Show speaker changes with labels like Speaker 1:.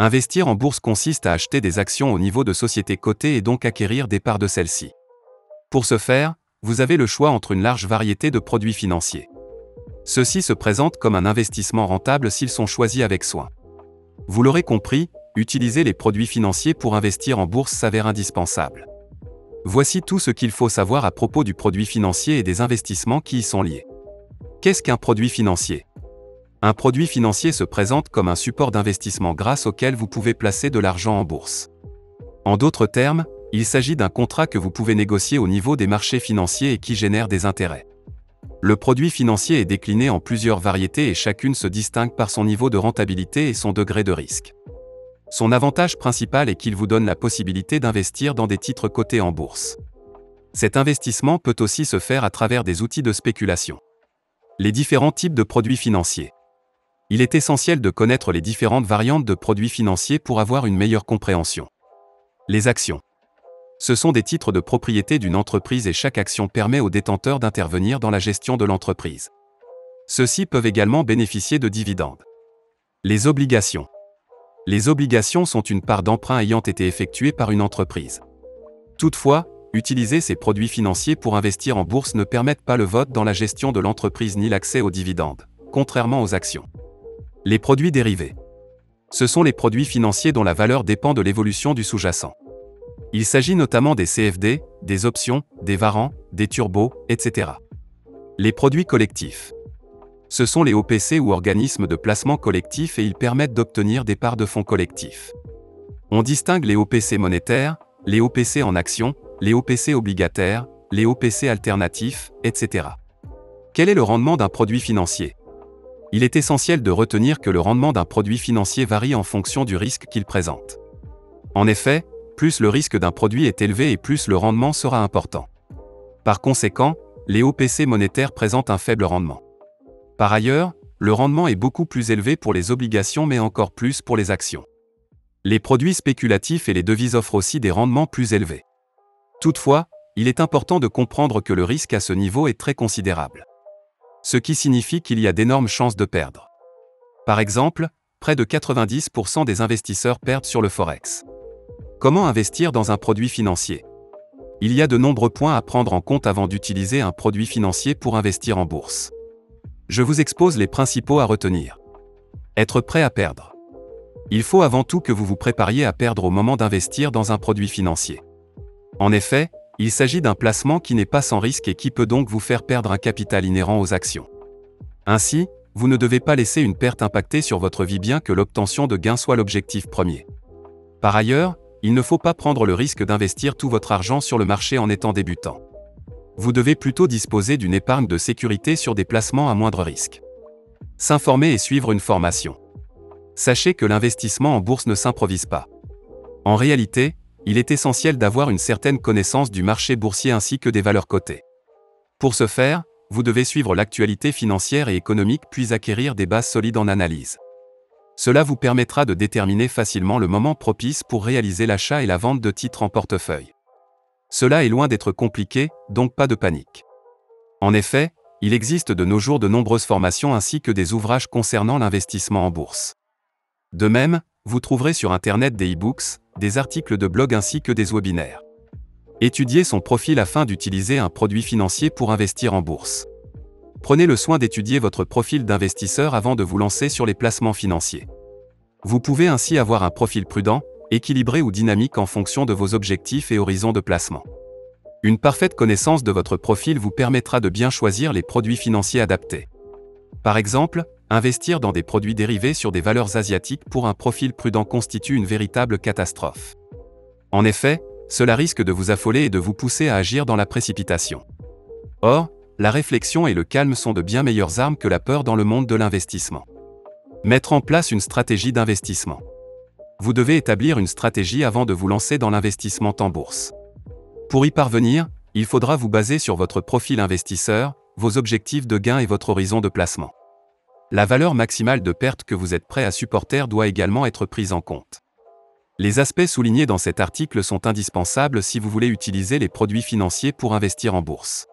Speaker 1: Investir en bourse consiste à acheter des actions au niveau de sociétés cotées et donc acquérir des parts de celles-ci. Pour ce faire, vous avez le choix entre une large variété de produits financiers. Ceux-ci se présentent comme un investissement rentable s'ils sont choisis avec soin. Vous l'aurez compris, utiliser les produits financiers pour investir en bourse s'avère indispensable. Voici tout ce qu'il faut savoir à propos du produit financier et des investissements qui y sont liés. Qu'est-ce qu'un produit financier ? Un produit financier se présente comme un support d'investissement grâce auquel vous pouvez placer de l'argent en bourse. En d'autres termes, il s'agit d'un contrat que vous pouvez négocier au niveau des marchés financiers et qui génère des intérêts. Le produit financier est décliné en plusieurs variétés et chacune se distingue par son niveau de rentabilité et son degré de risque. Son avantage principal est qu'il vous donne la possibilité d'investir dans des titres cotés en bourse. Cet investissement peut aussi se faire à travers des outils de spéculation. Les différents types de produits financiers. Il est essentiel de connaître les différentes variantes de produits financiers pour avoir une meilleure compréhension. Les actions. Ce sont des titres de propriété d'une entreprise et chaque action permet aux détenteurs d'intervenir dans la gestion de l'entreprise. Ceux-ci peuvent également bénéficier de dividendes. Les obligations. Les obligations sont une part d'emprunt ayant été effectuée par une entreprise. Toutefois, utiliser ces produits financiers pour investir en bourse ne permettent pas le vote dans la gestion de l'entreprise ni l'accès aux dividendes, contrairement aux actions. Les produits dérivés. Ce sont les produits financiers dont la valeur dépend de l'évolution du sous-jacent. Il s'agit notamment des CFD, des options, des warrants, des turbos, etc. Les produits collectifs. Ce sont les OPC ou organismes de placement collectif et ils permettent d'obtenir des parts de fonds collectifs. On distingue les OPC monétaires, les OPC en actions, les OPC obligataires, les OPC alternatifs, etc. Quel est le rendement d'un produit financier ? Il est essentiel de retenir que le rendement d'un produit financier varie en fonction du risque qu'il présente. En effet, plus le risque d'un produit est élevé et plus le rendement sera important. Par conséquent, les OPC monétaires présentent un faible rendement. Par ailleurs, le rendement est beaucoup plus élevé pour les obligations mais encore plus pour les actions. Les produits spéculatifs et les devises offrent aussi des rendements plus élevés. Toutefois, il est important de comprendre que le risque à ce niveau est très considérable. Ce qui signifie qu'il y a d'énormes chances de perdre. Par exemple, près de 90% des investisseurs perdent sur le Forex. Comment investir dans un produit financier ? Il y a de nombreux points à prendre en compte avant d'utiliser un produit financier pour investir en bourse. Je vous expose les principaux à retenir. Être prêt à perdre. Il faut avant tout que vous vous prépariez à perdre au moment d'investir dans un produit financier. En effet, il s'agit d'un placement qui n'est pas sans risque et qui peut donc vous faire perdre un capital inhérent aux actions. Ainsi, vous ne devez pas laisser une perte impacter sur votre vie bien que l'obtention de gains soit l'objectif premier. Par ailleurs, il ne faut pas prendre le risque d'investir tout votre argent sur le marché en étant débutant. Vous devez plutôt disposer d'une épargne de sécurité sur des placements à moindre risque. S'informer et suivre une formation. Sachez que l'investissement en bourse ne s'improvise pas. En réalité, il est essentiel d'avoir une certaine connaissance du marché boursier ainsi que des valeurs cotées. Pour ce faire, vous devez suivre l'actualité financière et économique puis acquérir des bases solides en analyse. Cela vous permettra de déterminer facilement le moment propice pour réaliser l'achat et la vente de titres en portefeuille. Cela est loin d'être compliqué, donc pas de panique. En effet, il existe de nos jours de nombreuses formations ainsi que des ouvrages concernant l'investissement en bourse. De même, vous trouverez sur Internet des e-books, des articles de blog ainsi que des webinaires. Étudiez son profil afin d'utiliser un produit financier pour investir en bourse. Prenez le soin d'étudier votre profil d'investisseur avant de vous lancer sur les placements financiers. Vous pouvez ainsi avoir un profil prudent, équilibré ou dynamique en fonction de vos objectifs et horizons de placement. Une parfaite connaissance de votre profil vous permettra de bien choisir les produits financiers adaptés. Par exemple, investir dans des produits dérivés sur des valeurs asiatiques pour un profil prudent constitue une véritable catastrophe. En effet, cela risque de vous affoler et de vous pousser à agir dans la précipitation. Or, la réflexion et le calme sont de bien meilleures armes que la peur dans le monde de l'investissement. Mettre en place une stratégie d'investissement. Vous devez établir une stratégie avant de vous lancer dans l'investissement en bourse. Pour y parvenir, il faudra vous baser sur votre profil investisseur, vos objectifs de gain et votre horizon de placement. La valeur maximale de perte que vous êtes prêt à supporter doit également être prise en compte. Les aspects soulignés dans cet article sont indispensables si vous voulez utiliser les produits financiers pour investir en bourse.